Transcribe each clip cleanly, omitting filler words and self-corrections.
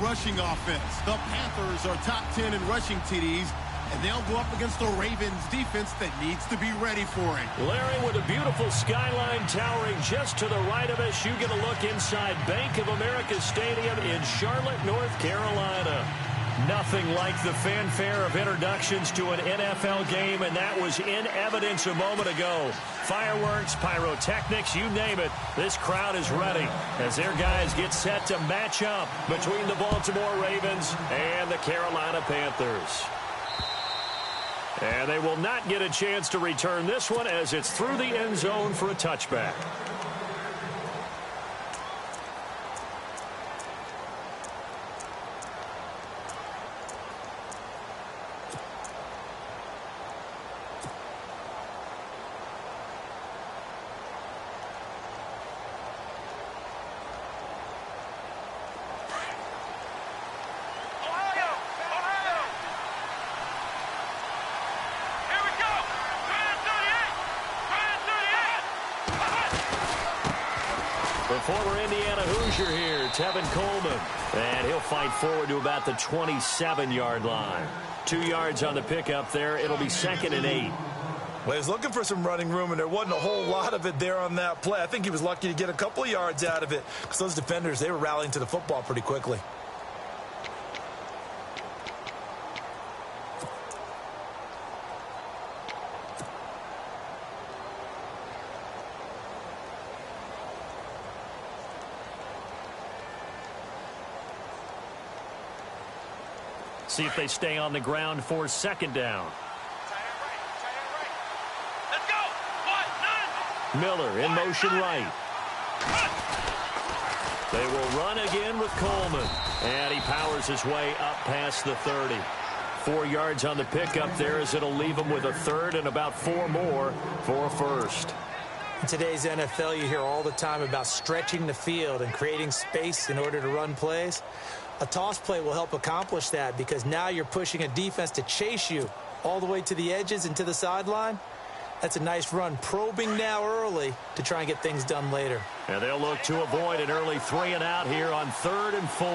rushing offense. The Panthers are top 10 in rushing TDs, and they'll go up against the Ravens defense that needs to be ready for it. Larry, with a beautiful skyline towering just to the right of us, you get a look inside Bank of America Stadium in Charlotte, North Carolina. Nothing like the fanfare of introductions to an NFL game, and that was in evidence a moment ago. Fireworks, pyrotechnics, you name it. This crowd is ready as their guys get set to match up between the Baltimore Ravens and the Carolina Panthers. And they will not get a chance to return this one as it's through the end zone for a touchback. Former Indiana Hoosier here, Tevin Coleman. And he'll fight forward to about the 27-yard line. 2 yards on the pickup there. It'll be 2nd and 8. Well, he was looking for some running room, and there wasn't a whole lot of it there on that play. I think he was lucky to get a couple of yards out of it because those defenders, they were rallying to the football pretty quickly. See if they stay on the ground for 2nd down. Let's go. 1, 9. Miller in motion right. They will run again with Coleman. And he powers his way up past the 30. 4 yards on the pickup there as it'll leave him with a 3rd and about 4 more for a 1st. In today's NFL, you hear all the time about stretching the field and creating space in order to run plays. A toss play will help accomplish that because now you're pushing a defense to chase you all the way to the edges and to the sideline. That's a nice run, probing now early to try and get things done later. And they'll look to avoid an early 3 and out here on 3rd and 4.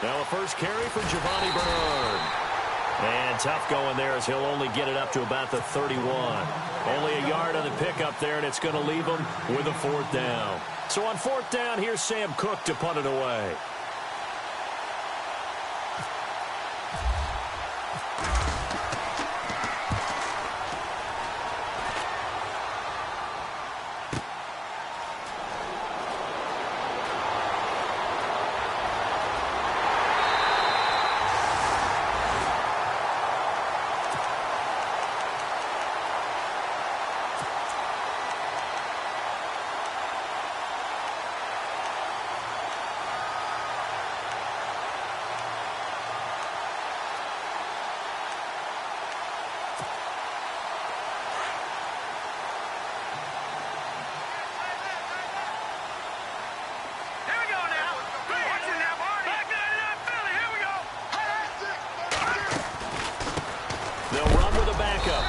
Now a first carry for Giovanni Bernard. And tough going there as he'll only get it up to about the 31. Only a yard on the pickup there, and it's going to leave him with a 4th down. So on 4th down, here's Sam Cook to punt it away.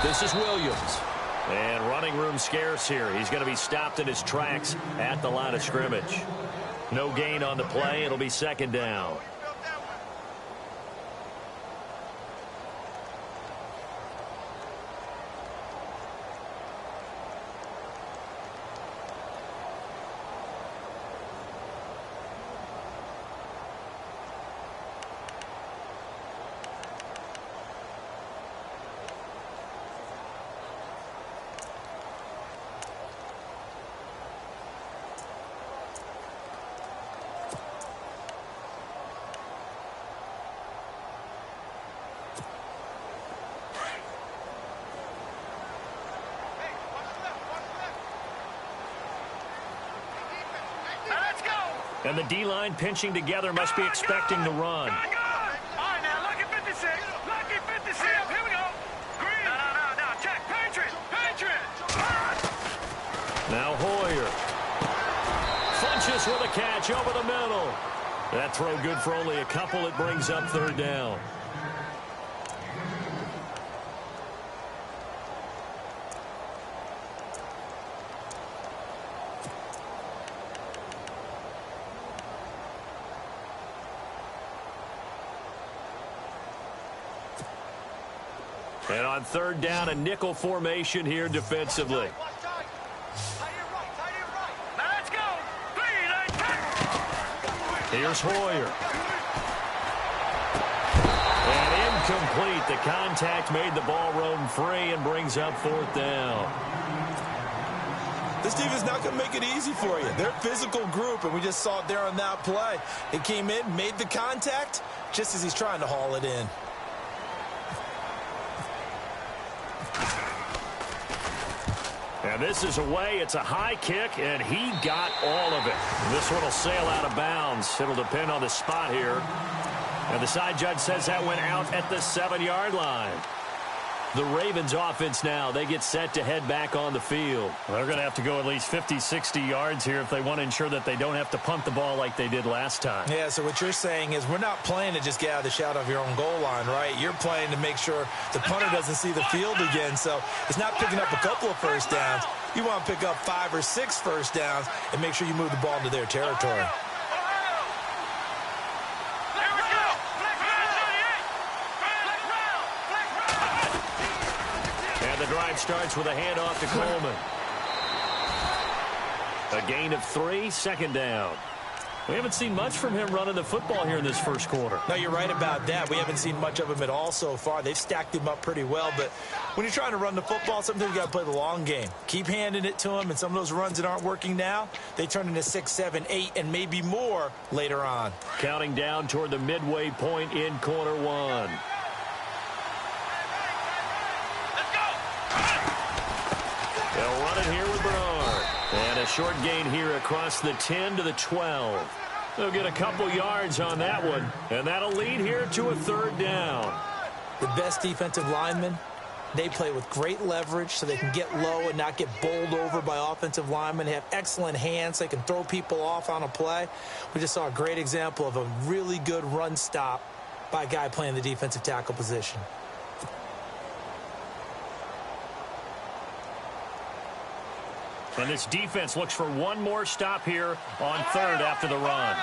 This is Williams. And running room scarce here. He's going to be stopped in his tracks at the line of scrimmage. No gain on the play. It'll be 2nd down. And the D-line pinching together must be expecting the run. All right, now, lucky 56. Lucky 56. Here we go. Green. No. Check. Patriots. Now Hoyer. Funches with a catch over the middle. That throw good for only a couple. It brings up 3rd down. And on third down, a nickel formation here defensively. Let's go. Here's Hoyer. And incomplete. The contact made the ball roam free and brings up fourth down. This defense is not going to make it easy for you. They're a physical group, and we just saw it there on that play. It came in, made the contact, just as he's trying to haul it in. And this is away. It's a high kick, and he got all of it. This one will sail out of bounds. It'll depend on the spot here. And the side judge says that went out at the 7-yard line. The Ravens offense now, they get set to head back on the field. Well, they're going to have to go at least 50, 60 yards here if they want to ensure that they don't have to punt the ball like they did last time. Yeah, so what you're saying is we're not playing to just get out of the shadow of your own goal line, right? You're playing to make sure the punter doesn't see the field again. So it's not picking up a couple of first downs. You want to pick up 5 or 6 first downs and make sure you move the ball into their territory. Drive starts with a handoff to Coleman. A gain of 3, second down. We haven't seen much from him running the football here in this first quarter. No, you're right about that. We haven't seen much of him at all so far. They've stacked him up pretty well, but when you're trying to run the football, sometimes you got to play the long game. Keep handing it to him, and some of those runs that aren't working now, they turn into 6, 7, 8, and maybe more later on. Counting down toward the midway point in quarter 1. They'll run it here with Bernard. And a short gain here across the 10 to the 12. They'll get a couple yards on that one. And that'll lead here to a third down. The best defensive linemen, they play with great leverage so they can get low and not get bowled over by offensive linemen. They have excellent hands. They can throw people off on a play. We just saw a great example of a really good run stop by a guy playing the defensive tackle position. And this defense looks for one more stop here on third after the run.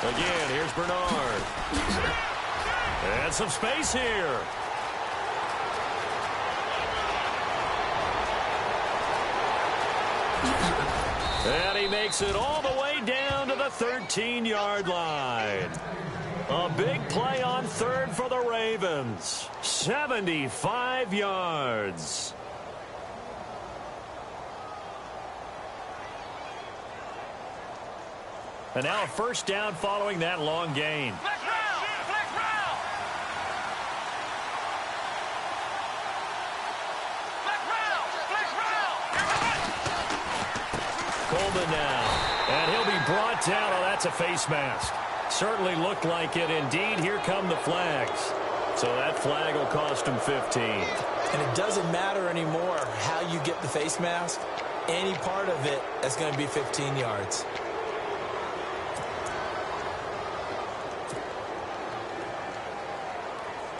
Again, here's Bernard. And some space here. And he makes it all the way down to the 13-yard line. A big play on third for the Ravens. 75 yards. And now a first down following that long gain. Coleman now. And he'll be brought down. Oh, that's a face mask. Certainly looked like it. Indeed, here come the flags. So that flag will cost him 15. And it doesn't matter anymore how you get the face mask. Any part of it, that's going to be 15 yards.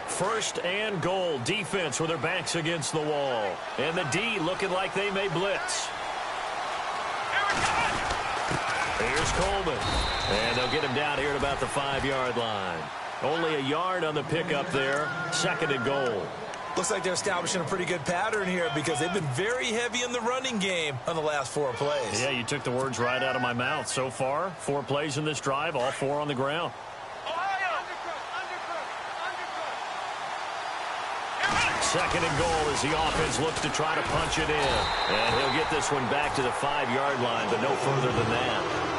First and goal. Defense with their backs against the wall. And the D looking like they may blitz. Here's Coleman. And they'll get him down here at about the 5-yard line. Only a yard on the pickup there. Second and goal. Looks like they're establishing a pretty good pattern here because they've been very heavy in the running game on the last 4 plays. Yeah, you took the words right out of my mouth. So far, 4 plays in this drive, all 4 on the ground. Second and goal as the offense looks to try to punch it in. And he'll get this one back to the 5-yard line, but no further than that.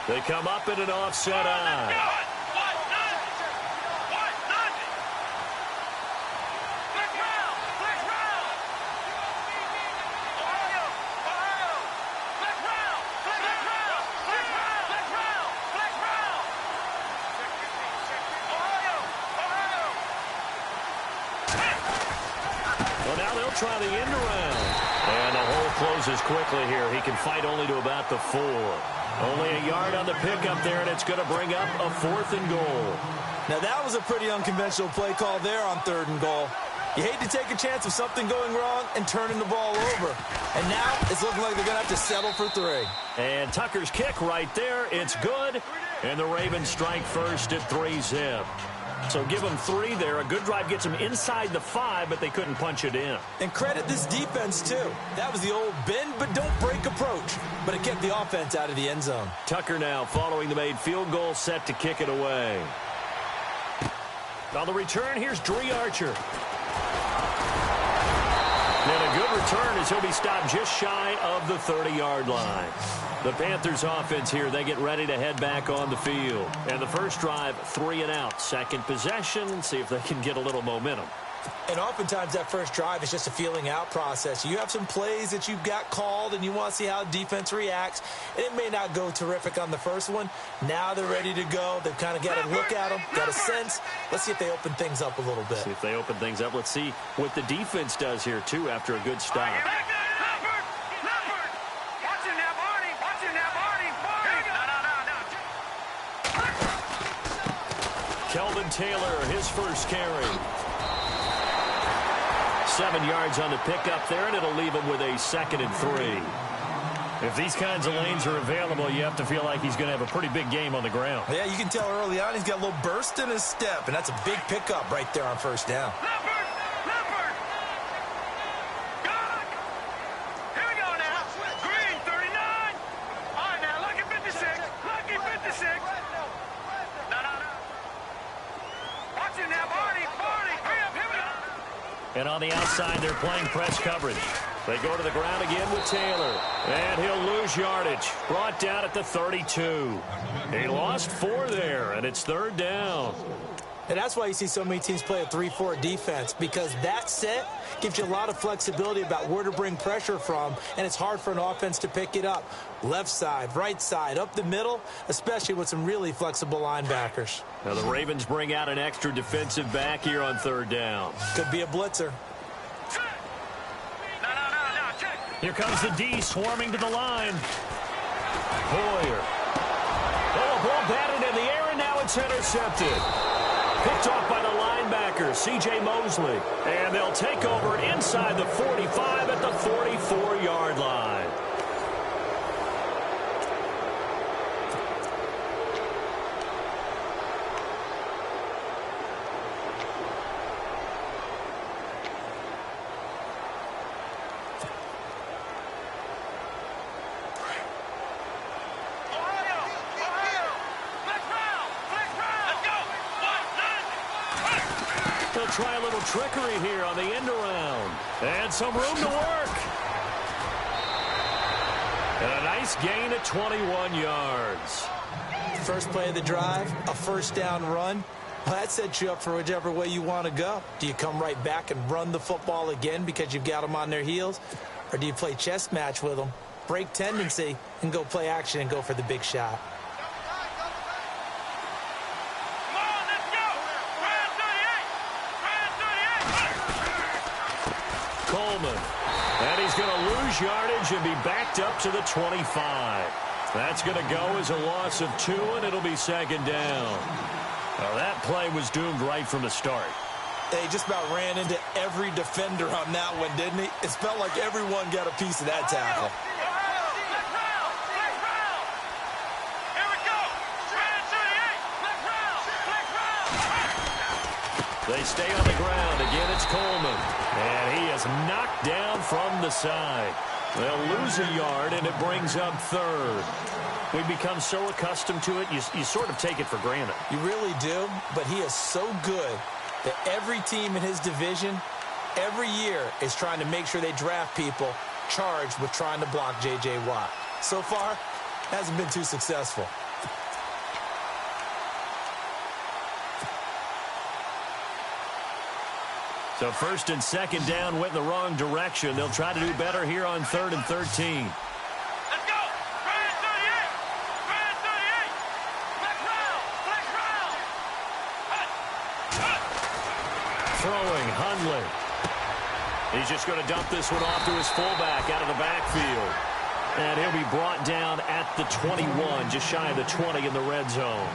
They come up in an offset eye. Well, now they'll try the end around. closes quickly here. He can fight only to about the 4. Only a yard on the pickup there, and it's going to bring up a 4th and goal. Now, that was a pretty unconventional play call there on 3rd and goal. You hate to take a chance of something going wrong and turning the ball over. And now it's looking like they're going to have to settle for 3. And Tucker's kick right there. It's good. And the Ravens strike first at 3-zip. So give them 3 there. A good drive gets them inside the 5, but they couldn't punch it in. And credit this defense, too. That was the old bend but don't break approach. But it kept the offense out of the end zone. Tucker now following the made field goal, set to kick it away. On the return, here's Dree Archer. And a good return as he'll be stopped just shy of the 30-yard line. The Panthers offense here, they get ready to head back on the field. And the first drive, 3 and out. Second possession, see if they can get a little momentum. And oftentimes that first drive is just a feeling out process. You have some plays that you've got called and you want to see how defense reacts. And it may not go terrific on the first one. Now they're ready to go. They've kind of got to look at them, got a sense. Let's see if they open things up a little bit. See if they open things up. Let's see what the defense does here, too, after a good stop. Kelvin Taylor, his first carry. 7 yards on the pickup there, and it'll leave him with a 2nd and 3. If these kinds of lanes are available, you have to feel like he's going to have a pretty big game on the ground. Yeah, you can tell early on he's got a little burst in his step, and that's a big pickup right there on first down. Leopard! Good! Here we go now. Green, 39. All right, now, lucky 56. Lucky 56. No. Watch it now, Barney. Hurry up, here we go. And on the outside, they're playing press coverage. They go to the ground again with Taylor. And he'll lose yardage. Brought down at the 32. He lost 4 there, and it's 3rd down. And that's why you see so many teams play a 3-4 defense, because that set gives you a lot of flexibility about where to bring pressure from, and it's hard for an offense to pick it up. Left side, right side, up the middle, especially with some really flexible linebackers. Now the Ravens bring out an extra defensive back here on 3rd down. Could be a blitzer. No, check. Here comes the D swarming to the line. Hoyer. Oh, ball batted in the air, and now it's intercepted. Picked off by the linebacker, C.J. Mosley. And they'll take over inside the 45 at the 44-yard line. Try a little trickery here on the end around. And some room to work. And a nice gain at 21 yards. First play of the drive, a first down run. Well, that sets you up for whichever way you want to go. Do you come right back and run the football again because you've got them on their heels? Or do you play chess match with them, break tendency, and go play action and go for the big shot? Coleman. And he's going to lose yardage and be backed up to the 25. That's going to go as a loss of 2, and it'll be 2nd down. Now, that play was doomed right from the start. They just about ran into every defender on that one, didn't he? It felt like everyone got a piece of that tackle. They stay on the ground. Again, it's Coleman. And he is knocked down from the side. They'll lose a yard, and it brings up 3rd. We've become so accustomed to it, you sort of take it for granted. You really do, but he is so good that every team in his division, every year, is trying to make sure they draft people charged with trying to block J.J. Watt. So far, hasn't been too successful. So 1st and 2nd down went in the wrong direction. They'll try to do better here on 3rd and 13. Let's go! Brand 38! Brand 38! Flex round! Throwing, Hundley. He's just going to dump this one off to his fullback out of the backfield. And he'll be brought down at the 21, just shy of the 20 in the red zone.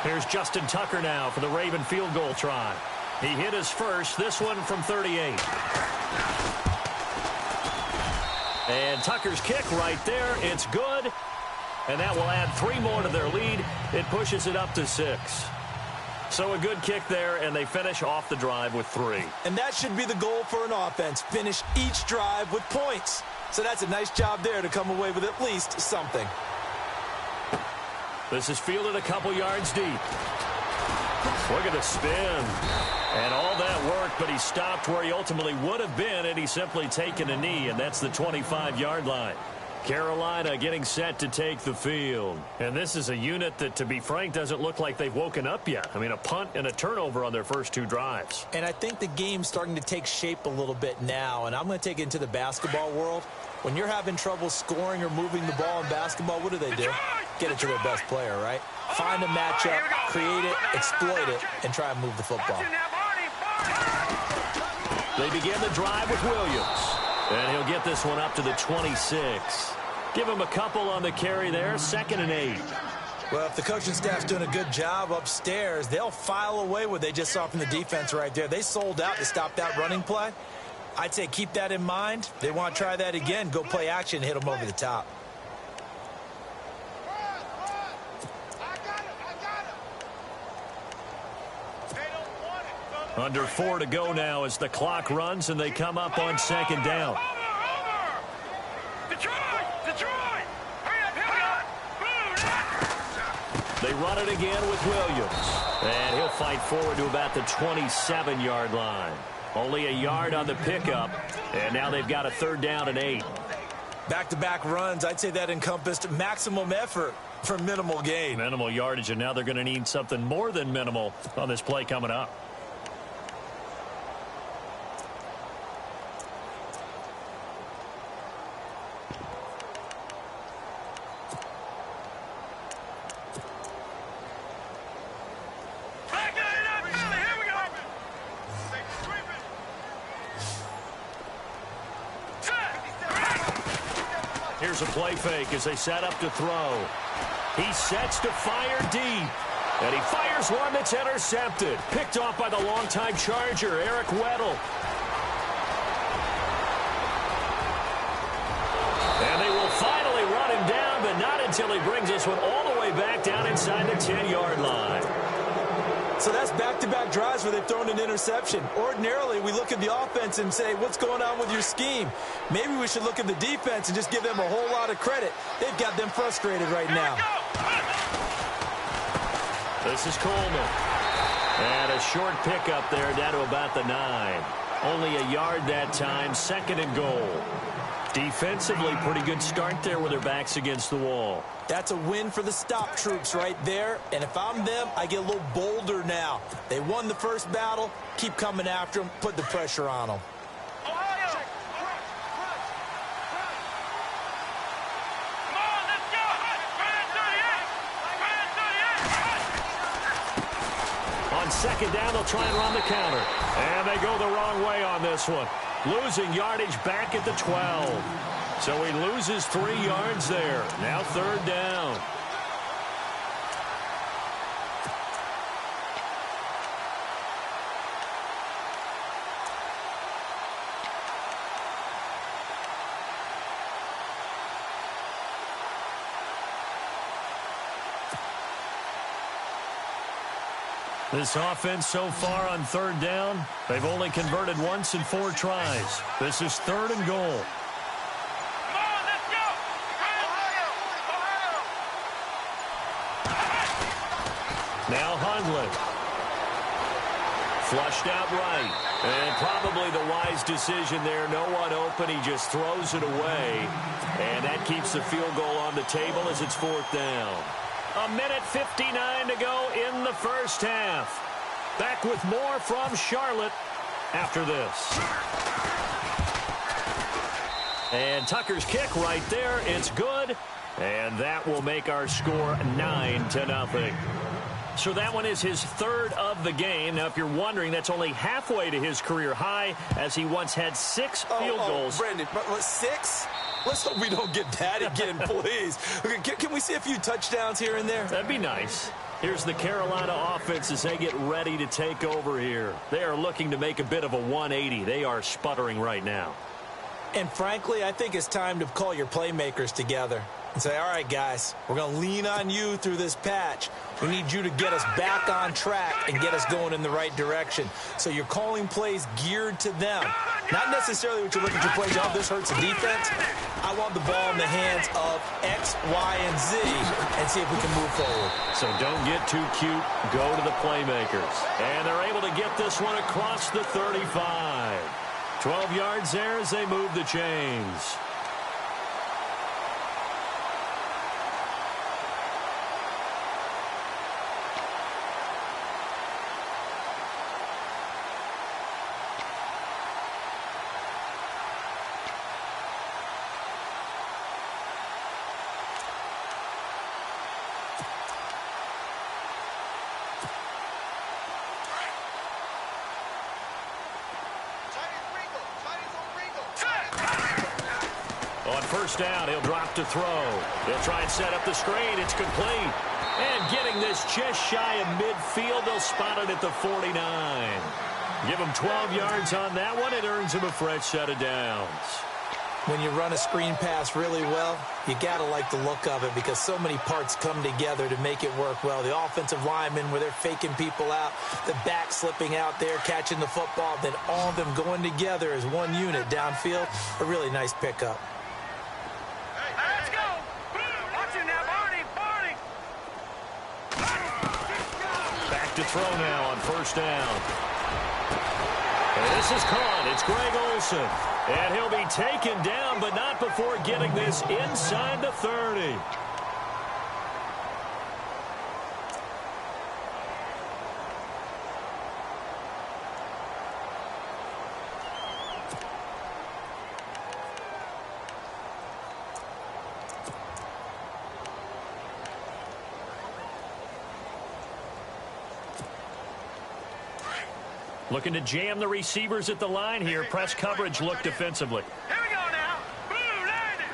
Here's Justin Tucker now for the Raven field goal try. He hit his first, this one from 38. And Tucker's kick right there, it's good. And that will add 3 more to their lead. It pushes it up to 6. So a good kick there, and they finish off the drive with 3. And that should be the goal for an offense. Finish each drive with points. So that's a nice job there to come away with at least something. This is fielded a couple yards deep. Look at the spin. And all that work, but he stopped where he ultimately would have been had he simply taken a knee, and that's the 25-yard line. Carolina getting set to take the field. And this is a unit that, to be frank, doesn't look like they've woken up yet. I mean, a punt and a turnover on their first 2 drives. And I think the game's starting to take shape a little bit now, and I'm going to take it into the basketball world. When you're having trouble scoring or moving the ball in basketball, what do? Get it to their best player, right? Find a matchup, create it, exploit it, and try and move the football. They begin the drive with Williams. And he'll get this one up to the 26. Give him a couple on the carry there, 2nd and 8. Well, if the coaching staff's doing a good job upstairs, they'll file away what they just saw from the defense right there. They sold out to stop that running play. I'd say keep that in mind. They want to try that again, go play action, hit them over the top. Under 4 to go now as the clock runs and they come up on 2nd down. They run it again with Williams. And he'll fight forward to about the 27-yard line. Only a yard on the pickup. And now they've got a 3rd down and 8. Back-to-back runs, I'd say that encompassed maximum effort for minimal gain. Minimal yardage, and now they're going to need something more than minimal on this play coming up. Here's a play fake as they set up to throw. He sets to fire deep. And he fires one that's intercepted. Picked off by the longtime Charger, Eric Weddle. And they will finally run him down, but not until he brings this one all the way back down inside the 10-yard line. So that's back-to-back drives where they've thrown an interception. Ordinarily, we look at the offense and say, what's going on with your scheme? Maybe we should look at the defense and just give them a whole lot of credit. They've got them frustrated right now. This is Coleman. And a short pickup there down to about the 9. Only a yard that time, 2nd and goal. Defensively, pretty good start there with their backs against the wall. That's a win for the stop troops right there. And if I'm them, I get a little bolder now. They won the first battle. Keep coming after them. Put the pressure on them. On 2nd down, they'll try and run the counter. And they go the wrong way on this one. Losing yardage back at the 12. So he loses 3 yards there. Now 3rd down. This offense so far on 3rd down, they've only converted once in 4 tries. This is 3rd and goal. Now Hundley. Flushed out right. And probably the wise decision there. No one open. He just throws it away. And that keeps the field goal on the table as it's 4th down. 1:59 to go in the first half. Back with more from Charlotte after this. And Tucker's kick right there. It's good. And that will make our score 9-0. So that one is his third of the game. Now, if you're wondering, that's only halfway to his career high, as he once had 6 field goals. Brandon, 6? Let's hope we don't get that again, please. Okay, can we see a few touchdowns here and there? That'd be nice. Here's the Carolina offense as they get ready to take over here. They are looking to make a bit of a 180. They are sputtering right now. And frankly, I think it's time to call your playmakers together and say, all right, guys, we're going to lean on you through this patch. We need you to get us back on track and get us going in the right direction. So you're calling plays geared to them. Not necessarily what you look at your plays, oh, this hurts the defense. I want the ball in the hands of X, Y, and Z and see if we can move forward. So don't get too cute. Go to the playmakers. And they're able to get this one across the 35. 12 yards there as they move the chains. First down, he'll drop to throw. He'll try and set up the screen. It's complete. And getting this just shy of midfield, they'll spot it at the 49. Give him 12 yards on that one. It earns him a fresh set of downs. When you run a screen pass really well, you got to like the look of it because so many parts come together to make it work well. The offensive linemen, where they're faking people out, the back slipping out there, catching the football, then all of them going together as one unit downfield. A really nice pickup. To throw now on first down. And this is caught. It's Greg Olsen. And he'll be taken down, but not before getting this inside the 30. Looking to jam the receivers at the line here. Press coverage look defensively. Here we go now. Boom, landed.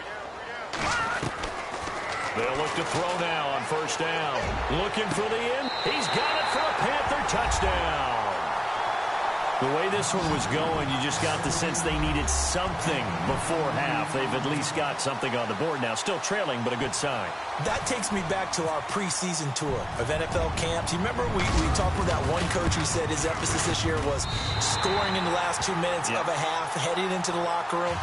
They'll look to throw now on first down. Looking for the end. He's got it for a Panther touchdown. The way this one was going, you just got the sense they needed something before half. They've at least got something on the board now. Still trailing, but a good sign. That takes me back to our preseason tour of NFL camps. You remember we talked with that one coach who said his emphasis this year was scoring in the last 2 minutes of a half, heading into the locker room.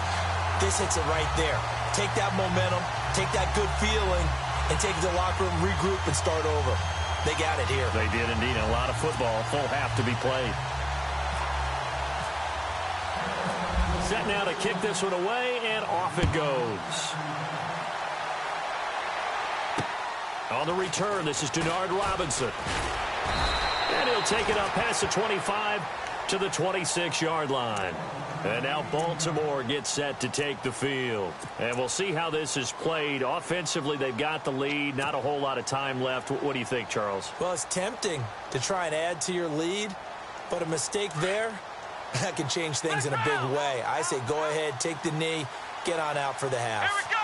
This hits it right there. Take that momentum, take that good feeling, and take it to the locker room, regroup, and start over. They got it here. They did indeed. A lot of football, full half to be played. Set now to kick this one away, and off it goes. On the return, this is Denard Robinson. And he'll take it up past the 25 to the 26-yard line. And now Baltimore gets set to take the field. And we'll see how this is played. Offensively, they've got the lead. Not a whole lot of time left. What do you think, Charles? Well, it's tempting to try and add to your lead, but a mistake there, that can change things in a big way. I say go ahead, take the knee, get on out for the half. Here we go.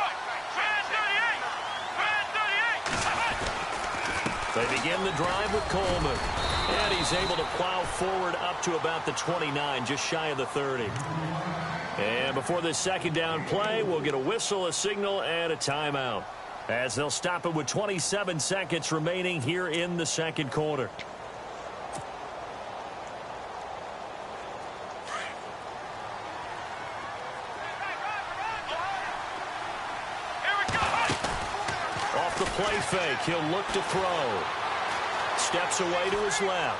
They begin the drive with Coleman. And he's able to plow forward up to about the 29, just shy of the 30. And before this second down play, we'll get a whistle, a signal, and a timeout, as they'll stop it with 27 seconds remaining here in the second quarter. Off the play fake, he'll look to throw. Steps away to his left.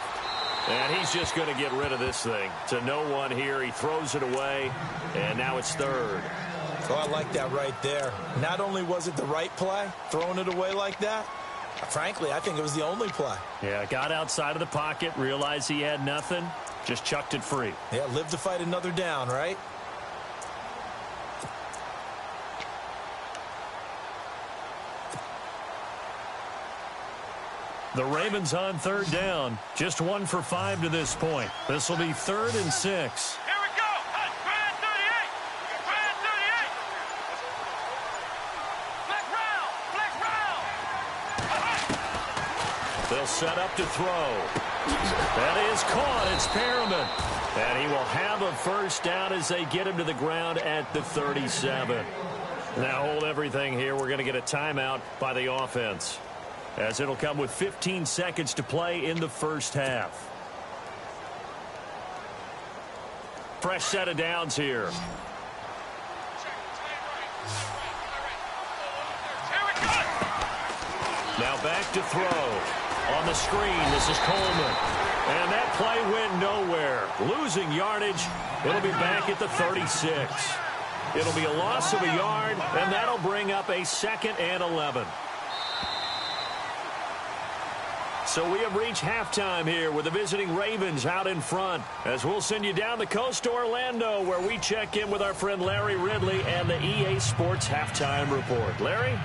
And he's just going to get rid of this thing. To no one here. He throws it away. And now it's third. Oh, I like that right there. Not only was it the right play, throwing it away like that, frankly, I think it was the only play. Yeah, got outside of the pocket, realized he had nothing, just chucked it free. Yeah, live to fight another down, right? The Ravens on third down. Just 1 for 5 to this point. This will be 3rd and 6. Here we go. Grand 38. Grand 38. Flex round. They'll set up to throw. That is caught. It's Perriman. And he will have a first down as they get him to the ground at the 37. Now hold everything here. We're going to get a timeout by the offense, as it'll come with 15 seconds to play in the first half. Fresh set of downs here. Now back to throw. On the screen, this is Coleman. And that play went nowhere. Losing yardage. It'll be back at the 36. It'll be a loss of a yard, and that'll bring up a 2nd and 11. So we have reached halftime here with the visiting Ravens out in front, as we'll send you down the coast to Orlando, where we check in with our friend Larry Ridley and the EA Sports Halftime Report. Larry?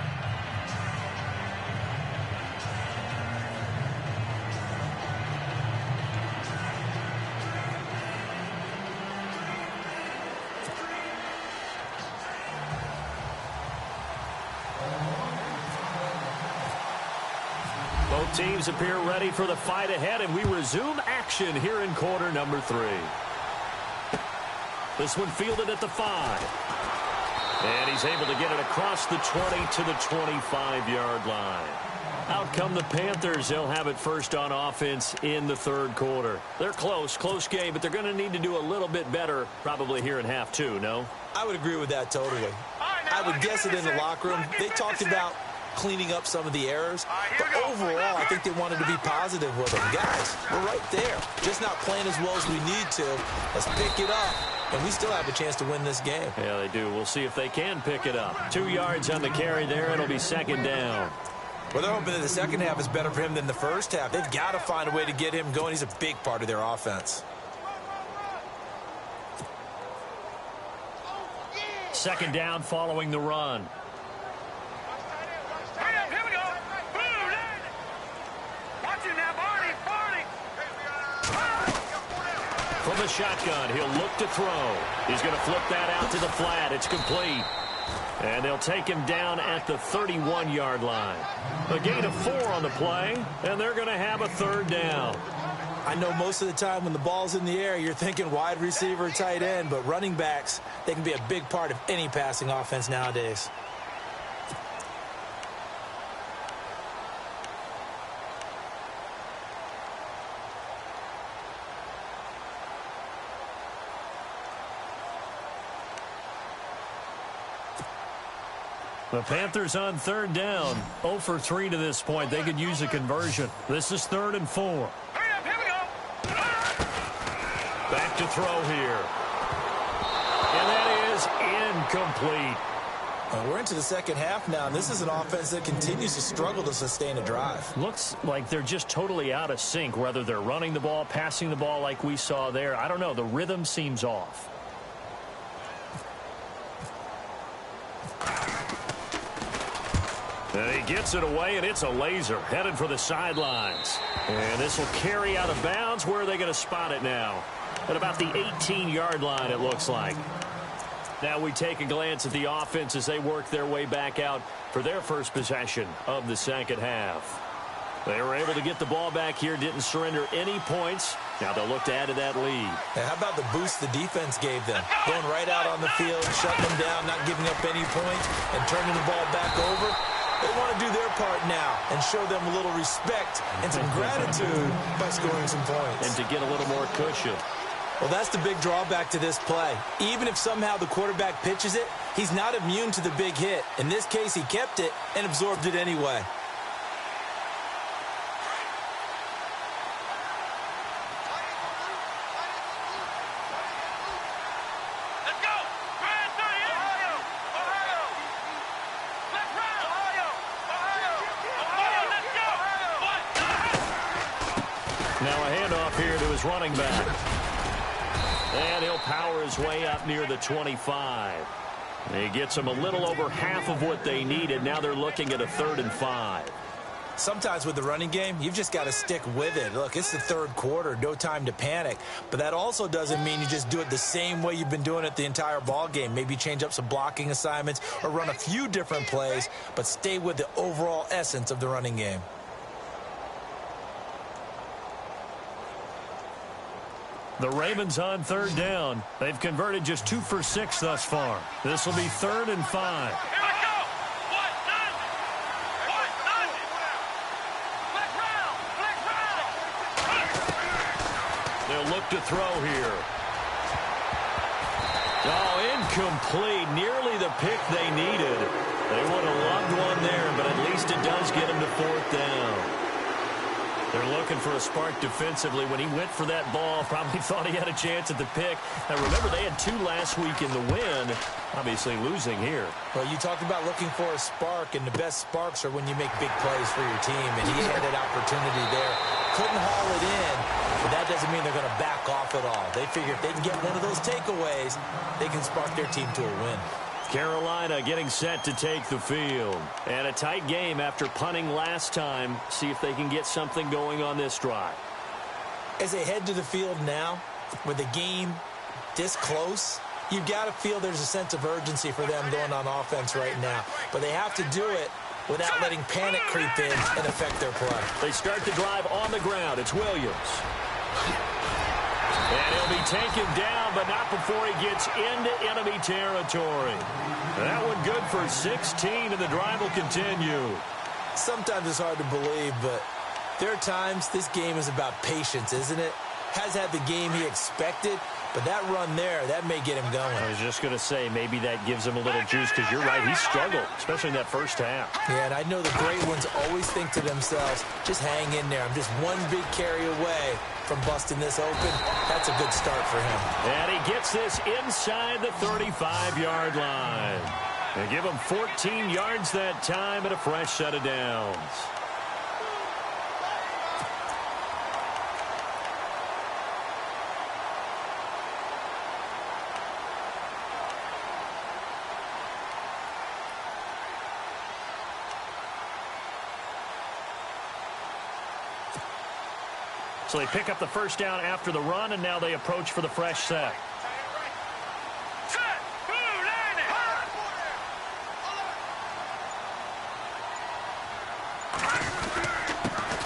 Both teams appear ready for the fight ahead, and we resume action here in quarter number 3. This one fielded at the 5. And he's able to get it across the 20 to the 25-yard line. Out come the Panthers. They'll have it first on offense in the 3rd quarter. They're close game, but they're going to need to do a little bit better probably here in half 2, no? I would agree with that totally. I would guess it in the locker room. They talked about cleaning up some of the errors, but overall I think they wanted to be positive with them. Guys, we're right there, just not playing as well as we need to. Let's pick it up, and we still have a chance to win this game. Yeah, they do. We'll see if they can pick it up. 2 yards on the carry there. It'll be 2nd down. Well, they're hoping that the second half is better for him than the first half. They've got to find a way to get him going. He's a big part of their offense. 2nd down following the run. Here we go. Boom. Watch it now, Barney. From the shotgun, he'll look to throw. He's going to flip that out to the flat. It's complete. And they'll take him down at the 31-yard line. A gain of 4 on the play, and they're going to have a 3rd down. I know most of the time when the ball's in the air, you're thinking wide receiver, tight end, but running backs, they can be a big part of any passing offense nowadays. The Panthers on 3rd down. 0 for 3 to this point. They could use a conversion. This is 3rd and 4. Here we go. Back to throw here. And that is incomplete. We're into the second half now, and this is an offense that continues to struggle to sustain a drive. Looks like they're just totally out of sync, whether they're running the ball, passing the ball like we saw there. I don't know. The rhythm seems off. And he gets it away, and it's a laser headed for the sidelines. And this will carry out of bounds. Where are they going to spot it now? At about the 18-yard line, it looks like. Now we take a glance at the offense as they work their way back out for their first possession of the second half. They were able to get the ball back here, didn't surrender any points. Now they'll look to add to that lead. And how about the boost the defense gave them? Going right out on the field, shutting them down, not giving up any points, and turning the ball back over. They want to do their part now and show them a little respect and some gratitude by scoring some points. And to get a little more cushion. Well, that's the big drawback to this play. Even if somehow the quarterback pitches it, he's not immune to the big hit. In this case, he kept it and absorbed it anyway. Let's go. Grand 38. Ohio. Let's run. Ohio. Let's go. Now a handoff here to his running back. And he'll power his way up near the 25. He gets them a little over half of what they needed. Now they're looking at a 3rd and 5. Sometimes with the running game, you've just got to stick with it. Look, it's the third quarter, no time to panic. But that also doesn't mean you just do it the same way you've been doing it the entire ball game. Maybe change up some blocking assignments or run a few different plays, but stay with the overall essence of the running game. The Ravens on third down. They've converted just 2 for 6 thus far. This will be 3rd and 5. They'll look to throw here. Oh, incomplete. Nearly the pick they needed. They would have loved one there, but at least it does get them to 4th down. They're looking for a spark defensively. When he went for that ball, probably thought he had a chance at the pick. Now, remember, they had 2 last week in the win. Obviously losing here. Well, you talked about looking for a spark, and the best sparks are when you make big plays for your team, and he had an opportunity there. Couldn't haul it in, but that doesn't mean they're going to back off at all. They figure if they can get one of those takeaways, they can spark their team to a win. Carolina getting set to take the field. And a tight game after punting last time. See if they can get something going on this drive. As they head to the field now, with the game this close, you've got to feel there's a sense of urgency for them going on offense right now. But they have to do it without letting panic creep in and affect their play. They start the drive on the ground. It's Williams. And he'll be taken down, but not before he gets into enemy territory. That one good for 16, and the drive will continue. Sometimes it's hard to believe, but there are times this game is about patience, isn't it? Has had the game he expected, but that run there, that may get him going. I was just going to say, maybe that gives him a little juice, because you're right, he struggled, especially in that first half. Yeah, and I know the great ones always think to themselves, just hang in there. I'm just one big carry away from busting this open. That's a good start for him. And he gets this inside the 35-yard line. They give him 14 yards that time and a fresh set of downs. So they pick up the first down after the run, and now they approach for the fresh set.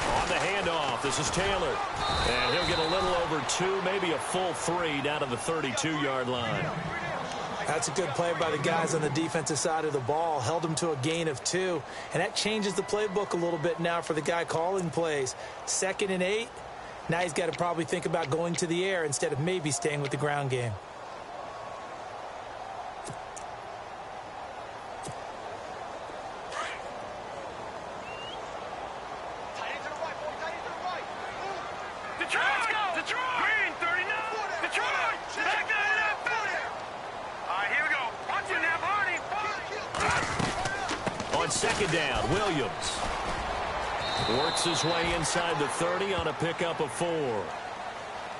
On the handoff, this is Taylor. And he'll get a little over 2, maybe a full 3 down to the 32-yard line. That's a good play by the guys on the defensive side of the ball. Held them to a gain of 2. And that changes the playbook a little bit now for the guy calling plays. 2nd and 8. Now he's got to probably think about going to the air instead of maybe staying with the ground game. On 2nd down, Williams works his way inside the 30 on a pickup of 4.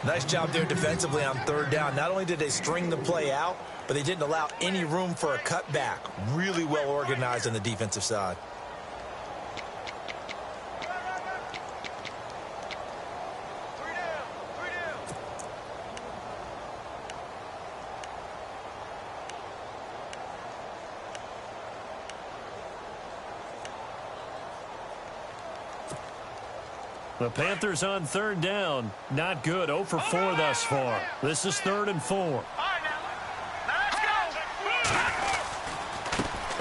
Nice job there defensively on 3rd down. Not only did they string the play out, but they didn't allow any room for a cutback. Really well organized on the defensive side. The Panthers on 3rd down. Not good. 0 for 4 thus far. This is 3rd and 4.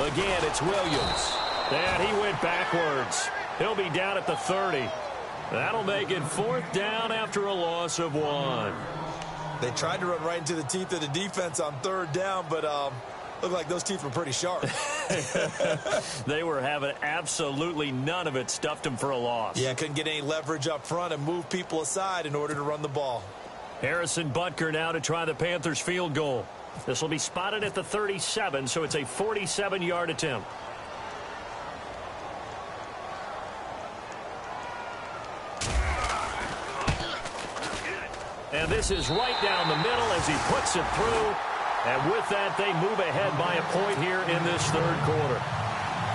Again, it's Williams. And he went backwards. He'll be down at the 30. That'll make it 4th down after a loss of 1. They tried to run right into the teeth of the defense on 3rd down, but looked like those teeth were pretty sharp. They were having absolutely none of it. Stuffed them for a loss. Yeah, couldn't get any leverage up front and move people aside in order to run the ball. Harrison Butker now to try the Panthers field goal. This will be spotted at the 37, so it's a 47-yard attempt. And this is right down the middle as he puts it through. And with that, they move ahead by a point here in this 3rd quarter.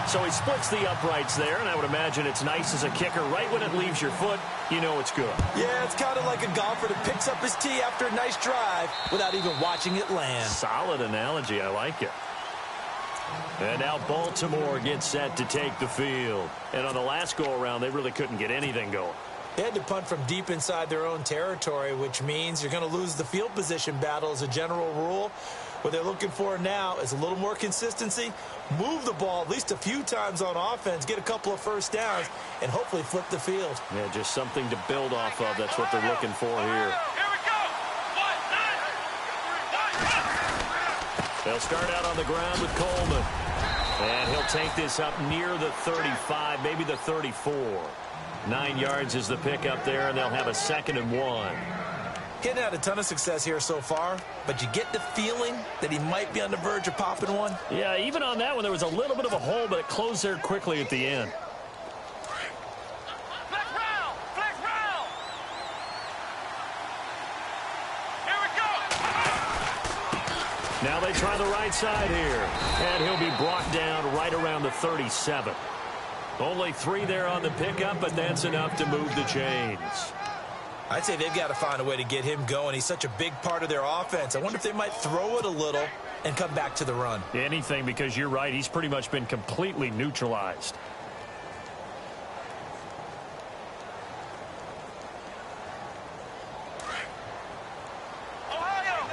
So he splits the uprights there, and I would imagine it's nice as a kicker. Right when it leaves your foot, you know it's good. Yeah, it's kind of like a golfer that picks up his tee after a nice drive without even watching it land. Solid analogy. I like it. And now Baltimore gets set to take the field. And on the last go-around, they really couldn't get anything going. They had to punt from deep inside their own territory, which means you're going to lose the field position battle as a general rule. What they're looking for now is a little more consistency, move the ball at least a few times on offense, get a couple of first downs, and hopefully flip the field. Yeah, just something to build off of. That's what they're looking for here. Here we go. They'll start out on the ground with Coleman. And he'll take this up near the 35, maybe the 34. 9 yards is the pickup there, and they'll have a 2nd and 1. Getting had a ton of success here so far, but you get the feeling that he might be on the verge of popping one. Yeah, even on that one, there was a little bit of a hole, but it closed there quickly at the end. Flex round. Flex round. Here we go. Now they try the right side here, and he'll be brought down right around the 37. Only 3 there on the pickup, but that's enough to move the chains. I'd say they've got to find a way to get him going. He's such a big part of their offense. I wonder if they might throw it a little and come back to the run. Anything, because you're right. He's pretty much been completely neutralized. Ohio.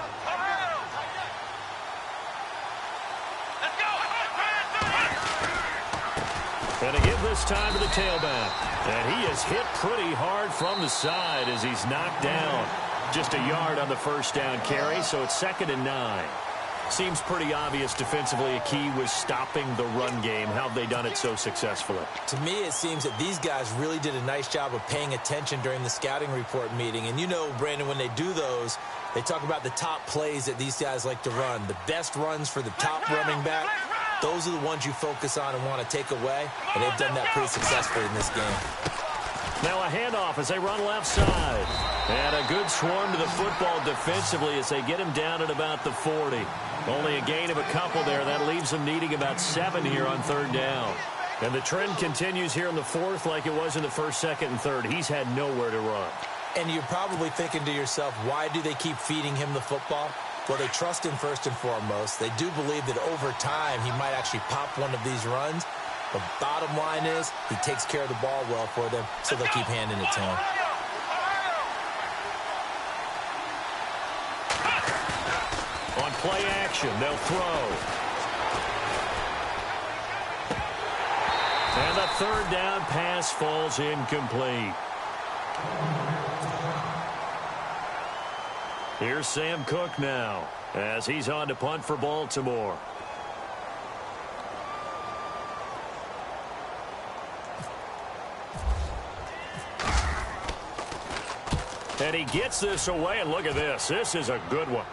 Let's go. And they give this time to the tailback. And he is hit pretty hard from the side as he's knocked down. Just a yard on the first down carry, so it's 2nd and 9. Seems pretty obvious defensively a key was stopping the run game. How have they done it so successfully? To me, it seems that these guys really did a nice job of paying attention during the scouting report meeting. And you know, Brandon, when they do those, they talk about the top plays that these guys like to run. The best runs for the top running back. Those are the ones you focus on and want to take away, and they've done that pretty successfully in this game. Now a handoff as they run left side. And a good swarm to the football defensively as they get him down at about the 40. Only a gain of a couple there. That leaves them needing about 7 here on 3rd down. And the trend continues here in the 4th like it was in the 1st, 2nd, and 3rd. He's had nowhere to run. And you're probably thinking to yourself, why do they keep feeding him the football? Well, they trust him first and foremost. They do believe that over time he might actually pop one of these runs. But bottom line is he takes care of the ball well for them, so they'll keep handing it to him. On play action, they'll throw. And the 3rd down pass falls incomplete. Here's Sam Cook now as he's on to punt for Baltimore. And he gets this away, and look at this. This is a good one.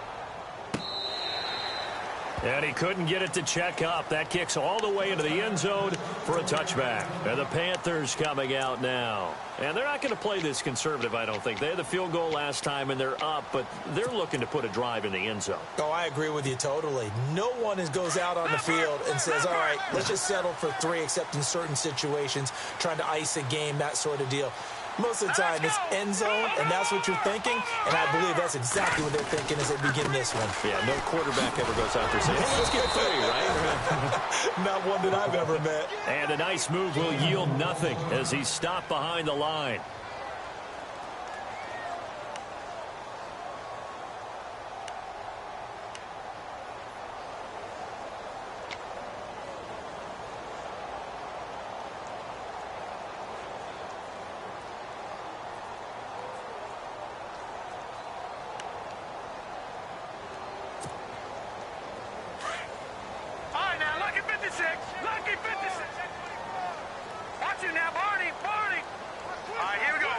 And he couldn't get it to check up. That kicks all the way into the end zone for a touchback. And the Panthers coming out now. And they're not going to play this conservative, I don't think. They had the field goal last time, and they're up, but they're looking to put a drive in the end zone. Oh, I agree with you totally. No one goes out on the field and says, all right, let's just settle for 3, except in certain situations, trying to ice a game, that sort of deal. Most of the time, it's end zone, and that's what you're thinking, and I believe that's exactly what they're thinking as they begin this one. Yeah, no quarterback ever goes out there saying, hey, let's get 3, right? Not one that I've ever met. And a nice move will yield nothing as he's stopped behind the line. Lucky 56. Watch it now, Barney. Barney. All right, here we go.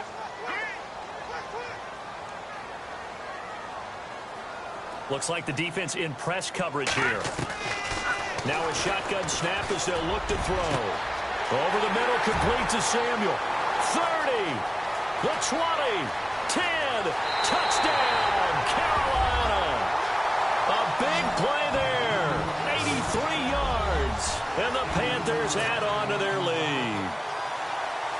Looks like the defense in press coverage here. Now a shotgun snap as they'll look to throw. Over the middle, complete to Samuel. 30, the 20, 10, touchdown, Carolina. A big play there, 83 yards. points, and the Panthers add on to their lead.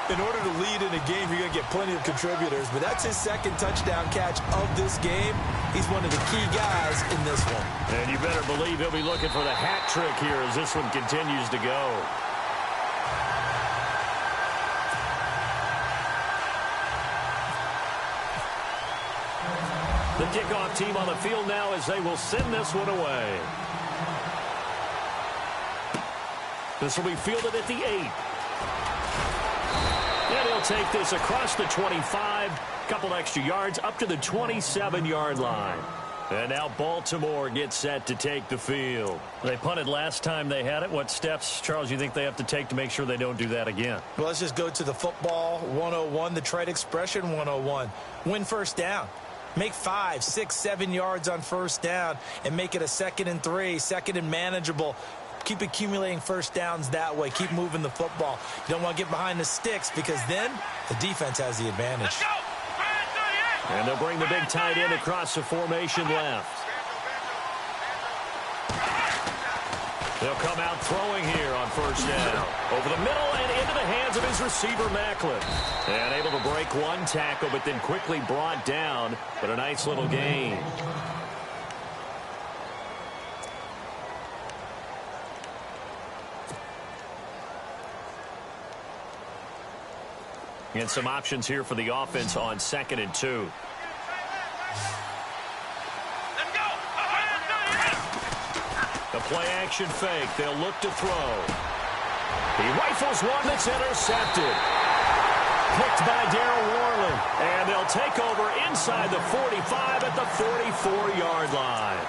In order to lead in a game, you're going to get plenty of contributors, but that's his second touchdown catch of this game. He's one of the key guys in this one. And you better believe he'll be looking for the hat trick here as this one continues to go. The kickoff team on the field now as they will send this one away. This will be fielded at the 8. And he'll take this across the 25, couple extra yards up to the 27-yard line. And now Baltimore gets set to take the field. They punted last time they had it. What steps, Charles, you think they have to take to make sure they don't do that again? Well, let's just go to the football 101, the trade expression 101. Win first down. Make 5, 6, 7 yards on first down and make it a 2nd and 3, 2nd and manageable. Keep accumulating first downs that way. Keep moving the football. You don't want to get behind the sticks because then the defense has the advantage. And they'll bring the big tight end across the formation left. They'll come out throwing here on first down. Over the middle and into the hands of his receiver, Macklin. And able to break one tackle, but then quickly brought down. But a nice little gain. And some options here for the offense on 2nd and 2. The play-action fake. They'll look to throw. He rifles one that's intercepted. Picked by Darryl Worley. And they'll take over inside the 45 at the 44-yard line.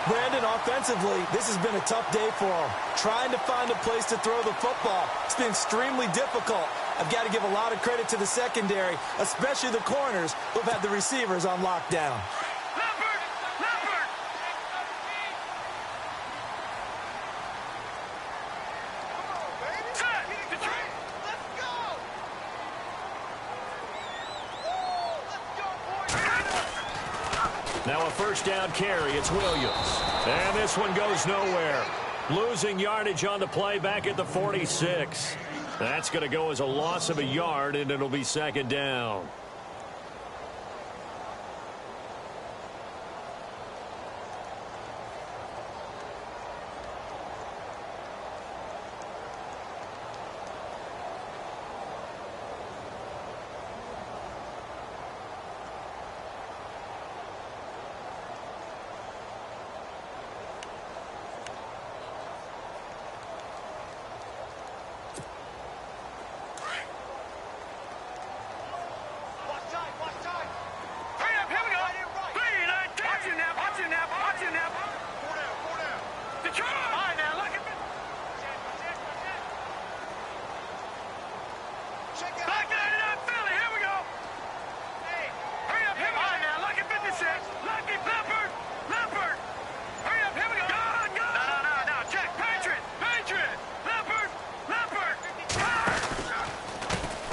Brandon, offensively, this has been a tough day for him. Trying to find a place to throw the football. It's been extremely difficult. I've got to give a lot of credit to the secondary, especially the corners who've had the receivers on lockdown. Now a first down carry. It's Williams. And this one goes nowhere. Losing yardage on the play back at the 46. That's going to go as a loss of a yard, and it'll be 2nd down.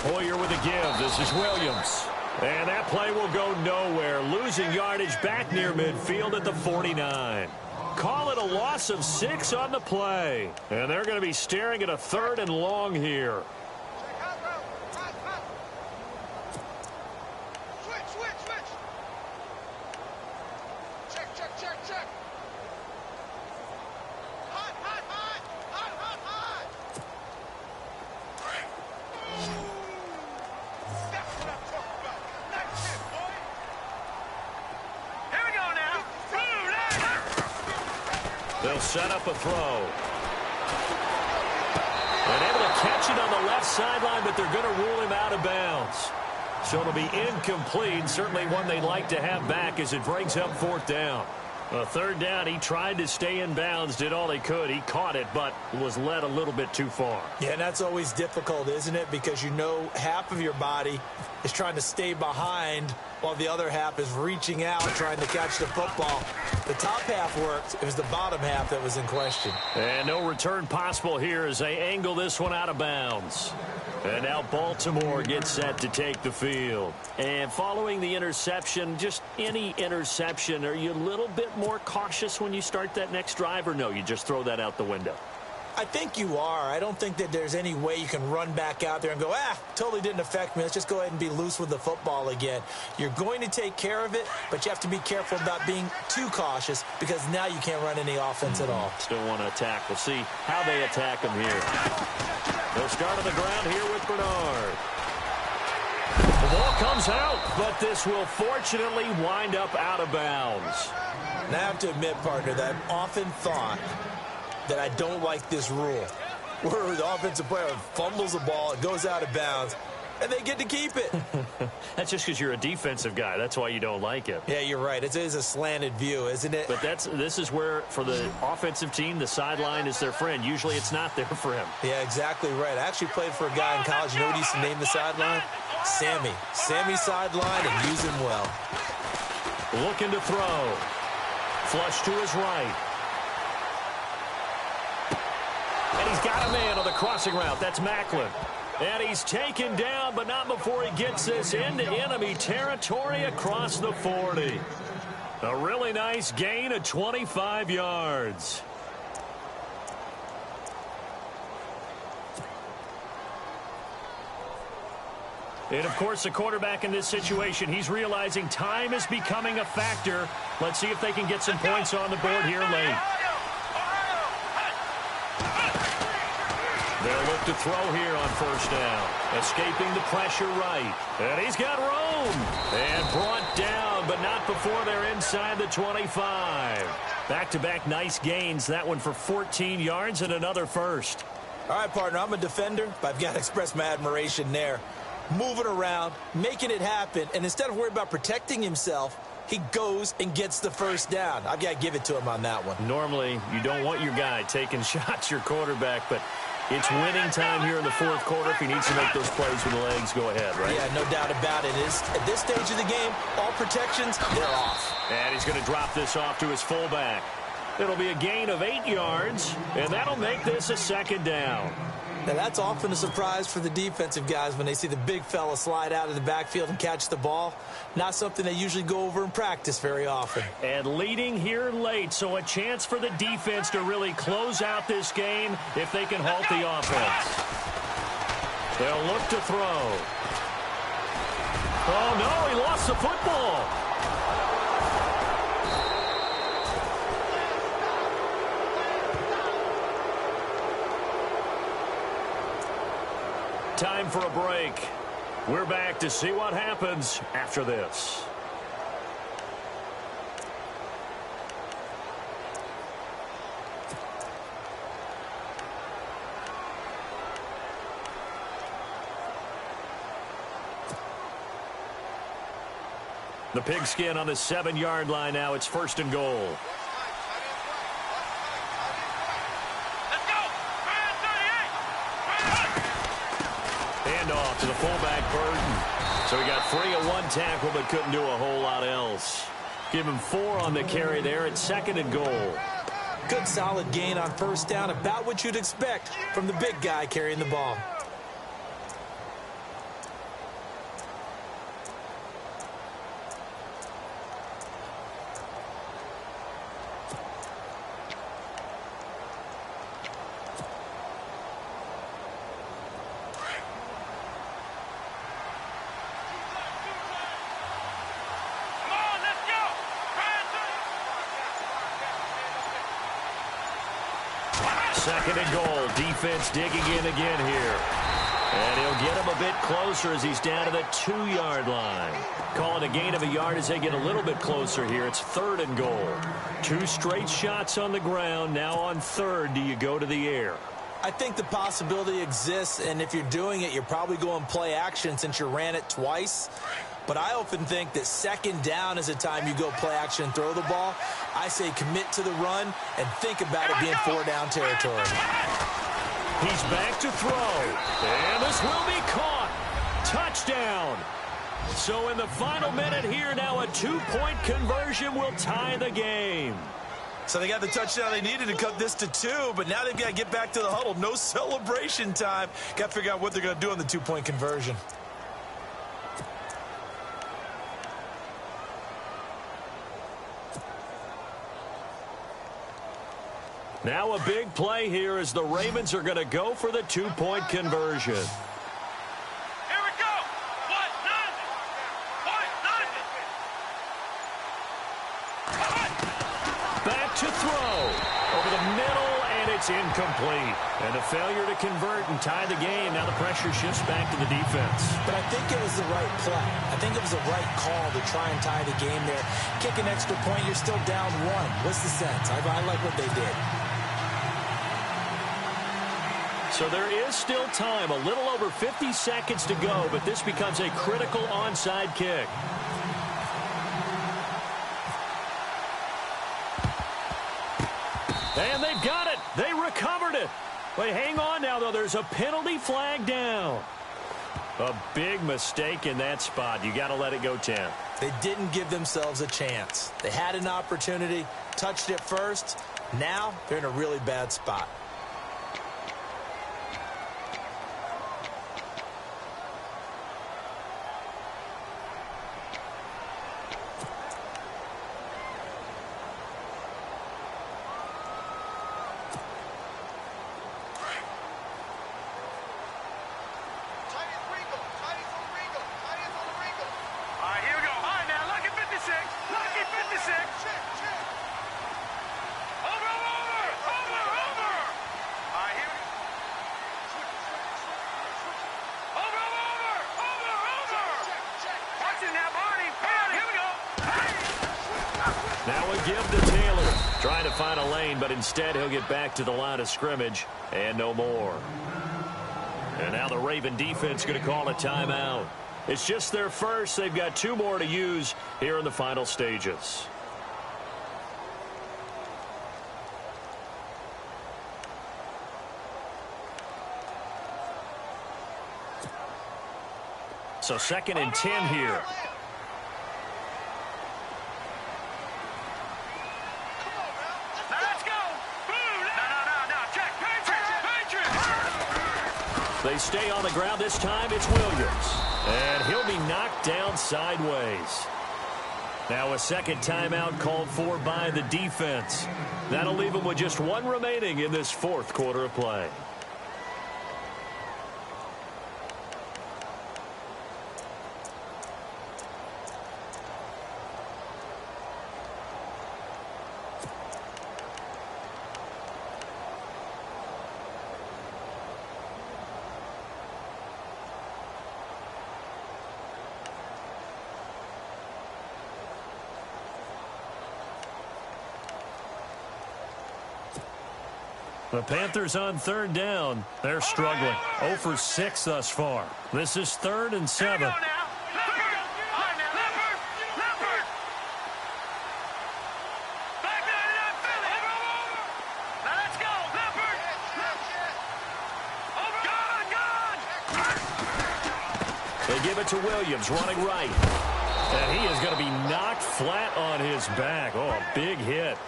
Hoyer with a give. This is Williams. And that play will go nowhere. Losing yardage back near midfield at the 49. Call it a loss of 6 on the play. And they're going to be staring at a 3rd and long here. They'll set up a throw. And able to catch it on the left sideline, but they're going to rule him out of bounds. So it'll be incomplete. Certainly one they'd like to have back as it brings up 4th down. A 3rd down, he tried to stay in bounds, did all he could. He caught it, but was led a little bit too far. Yeah, and that's always difficult, isn't it? Because you know half of your body is trying to stay behind while the other half is reaching out, trying to catch the football. The top half worked. It was the bottom half that was in question. And no return possible here as they angle this one out of bounds. And now Baltimore gets set to take the field. And following the interception, just any interception, are you a little bit more cautious when you start that next drive, or no, you just throw that out the window? I think you are. I don't think that there's any way you can run back out there and go, totally didn't affect me. Let's just go ahead and be loose with the football again. You're going to take care of it, but you have to be careful about being too cautious because now you can't run any offense at all. Still want to attack. We'll see how they attack him here. They'll start on the ground here with Bernard. The ball comes out, but this will fortunately wind up out of bounds. And I have to admit, partner, that I've often thought that I don't like this rule where the offensive player fumbles the ball, it goes out of bounds, and they get to keep it. That's just because you're a defensive guy. That's why you don't like it. Yeah, you're right. It is a slanted view, isn't it? But this is where, for the offensive team, the sideline is their friend. Usually it's not there for him. Yeah, exactly right. I actually played for a guy in college. You know what he used to name the sideline? Sammy. Sammy sideline, and use him well. Looking to throw. Flush to his right. And he's got a man on the crossing route. That's Macklin. And he's taken down, but not before he gets this into enemy territory across the 40. A really nice gain of 25 yards. And, of course, the quarterback in this situation, he's realizing time is becoming a factor. Let's see if they can get some points on the board here late. They'll look to throw here on first down. Escaping the pressure right. And he's got room. And brought down, but not before they're inside the 25. Back-to-back nice gains. That one for 14 yards and another first. All right, partner, I'm a defender, but I've got to express my admiration there. Moving around, making it happen, and instead of worrying about protecting himself, he goes and gets the first down. I've got to give it to him on that one. Normally, you don't want your guy taking shots, your quarterback, but it's winning time here in the fourth quarter. If he needs to make those plays with the legs, go ahead, right? Yeah, no doubt about it. At this stage of the game, all protections, they're off. And he's going to drop this off to his fullback. It'll be a gain of 8 yards, and that'll make this a second down. Now, that's often a surprise for the defensive guys when they see the big fella slide out of the backfield and catch the ball. Not something they usually go over in practice very often. And leading here late, so a chance for the defense to really close out this game if they can halt the offense. They'll look to throw. Oh, no, he lost the football. Time for a break. We're back to see what happens after this. The pigskin on the 7-yard line now. It's first and goal. Off to the fullback, Burton. So he got free of one tackle but couldn't do a whole lot else. Give him 4 on the carry there at second and goal. Good solid gain on first down, about what you'd expect from the big guy carrying the ball. Second and goal. Defense digging in again here. And he'll get him a bit closer as he's down to the 2-yard line. Calling a gain of a yard as they get a little bit closer here. It's third and goal. 2 straight shots on the ground. Now on third, do you go to the air? I think the possibility exists, and if you're doing it, you're probably going play action since you ran it twice. But I often think that second down is a time you go play action and throw the ball. I say commit to the run and think about it being 4-down territory. He's back to throw. And this will be caught. Touchdown. So in the final minute here now, a 2-point conversion will tie the game. So they got the touchdown they needed to cut this to 2, but now they've got to get back to the huddle. No celebration time. Got to figure out what they're going to do on the 2-point conversion. Now a big play here as the Ravens are going to go for the two-point conversion. Here we go. What? Nothing. What? Nothing. Back to throw. Over the middle, and it's incomplete. And a failure to convert and tie the game. Now the pressure shifts back to the defense. But I think it was the right play. I think it was the right call to try and tie the game there. Kick an extra point, you're still down one. What's the sense? I like what they did. So there is still time, a little over 50 seconds to go, but this becomes a critical onside kick. And they've got it. They recovered it. But hang on now, though. There's a penalty flag down. A big mistake in that spot. You got to let it go 10. They didn't give themselves a chance. They had an opportunity, touched it first. Now they're in a really bad spot. Now a give to Taylor. Trying to find a lane, but instead he'll get back to the line of scrimmage and no more. And now the Raven defense going to call a timeout. It's just their first. They've got 2 more to use here in the final stages. So 2nd and 10 here. They stay on the ground. This time it's Williams. And he'll be knocked down sideways. Now a second timeout called for by the defense. That'll leave them with just 1 remaining in this 4th quarter of play. The Panthers on 3rd down. They're struggling. 0 for 6 thus far. This is 3rd and 7. They give it to Williams, running right. And he is going to be knocked flat on his back. Oh, a big hit.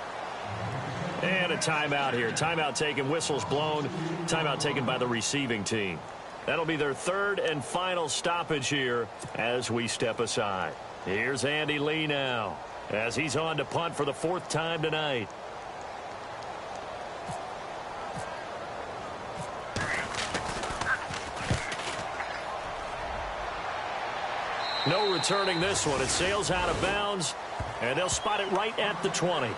And a timeout here. Timeout taken, whistles blown. Timeout taken by the receiving team. That'll be their 3rd and final stoppage here as we step aside. Here's Andy Lee now as he's on to punt for the 4th time tonight. No returning this one. It sails out of bounds, and they'll spot it right at the 20.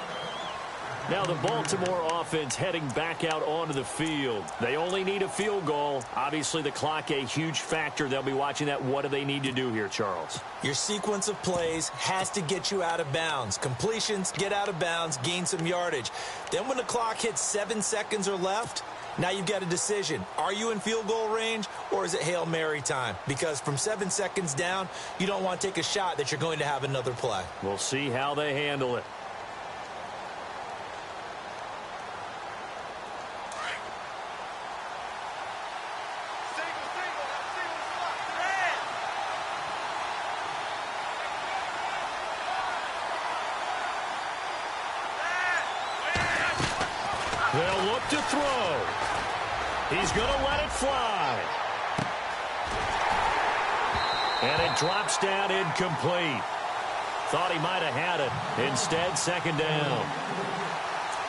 Now the Baltimore offense heading back out onto the field. They only need a field goal. Obviously the clock a huge factor. They'll be watching that. What do they need to do here, Charles? Your sequence of plays has to get you out of bounds. Completions, get out of bounds, gain some yardage. Then when the clock hits 7 seconds or left, now you've got a decision. Are you in field goal range or is it Hail Mary time? Because from 7 seconds down, you don't want to take a shot that you're going to have another play. We'll see how they handle it. They'll look to throw. He's going to let it fly. And it drops down incomplete. Thought he might have had it. Instead, 2nd down.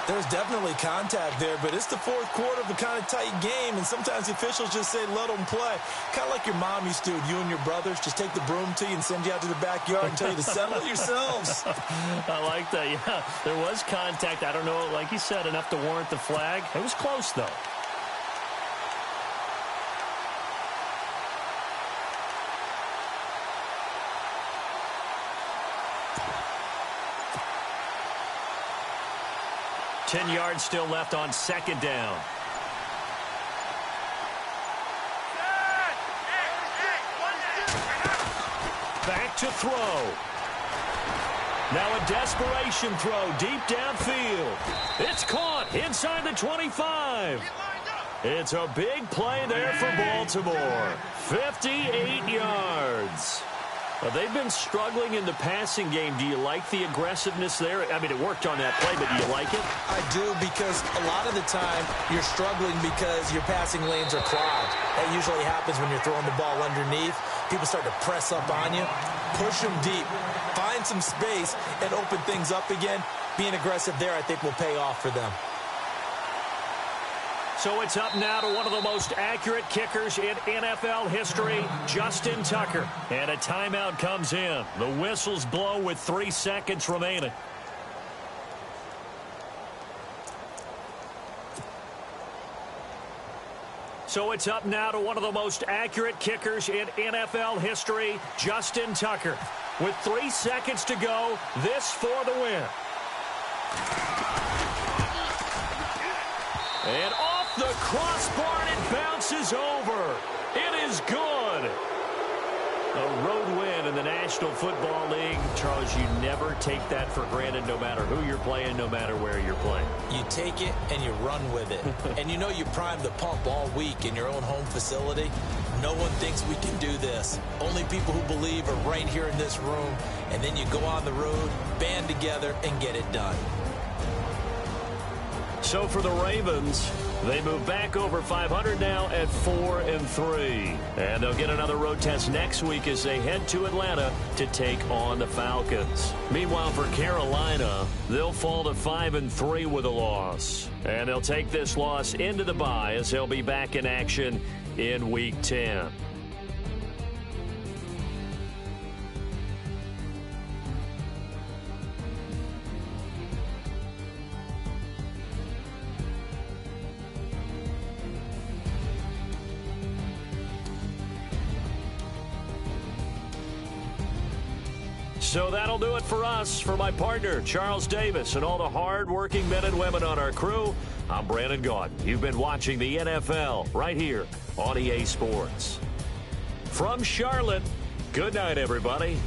There's definitely contact there, but it's the fourth quarter of a kind of tight game, and sometimes the officials just say, let them play. Kind of like your mom used to, you and your brothers, just take the broom to you and send you out to the backyard and tell you to settle it yourselves. I like that, yeah. There was contact. I don't know, like you said, enough to warrant the flag. It was close, though. Ten yards still left on second down. Back to throw. Now a desperation throw deep downfield. It's caught inside the 25. It's a big play there for Baltimore. 58 yards. They've been struggling in the passing game. Do you like the aggressiveness there? I mean, it worked on that play, but do you like it? I do, because a lot of the time you're struggling because your passing lanes are clogged. That usually happens when you're throwing the ball underneath. People start to press up on you. Push them deep. Find some space and open things up again. Being aggressive there, I think, will pay off for them. So it's up now to one of the most accurate kickers in NFL history, Justin Tucker. And a timeout comes in. The whistles blow with 3 seconds remaining. So it's up now to one of the most accurate kickers in NFL history, Justin Tucker. With 3 seconds to go, this for the win. And off the crossbar, and it bounces over. It is good. A road win in the National Football League. Charles, you never take that for granted, no matter who you're playing, no matter where you're playing. You take it and you run with it. And you know you primed the pump all week in your own home facility. No one thinks we can do this. Only people who believe are right here in this room. And then you go on the road, band together, and get it done. So for the Ravens, they move back over 500 now at 4-3. And they'll get another road test next week as they head to Atlanta to take on the Falcons. Meanwhile, for Carolina, they'll fall to 5-3 with a loss. And they'll take this loss into the bye as they'll be back in action in Week 10. So that'll do it for us. For my partner, Charles Davis, and all the hard-working men and women on our crew, I'm Brandon Gaudin. You've been watching the NFL right here on EA Sports. From Charlotte, good night, everybody.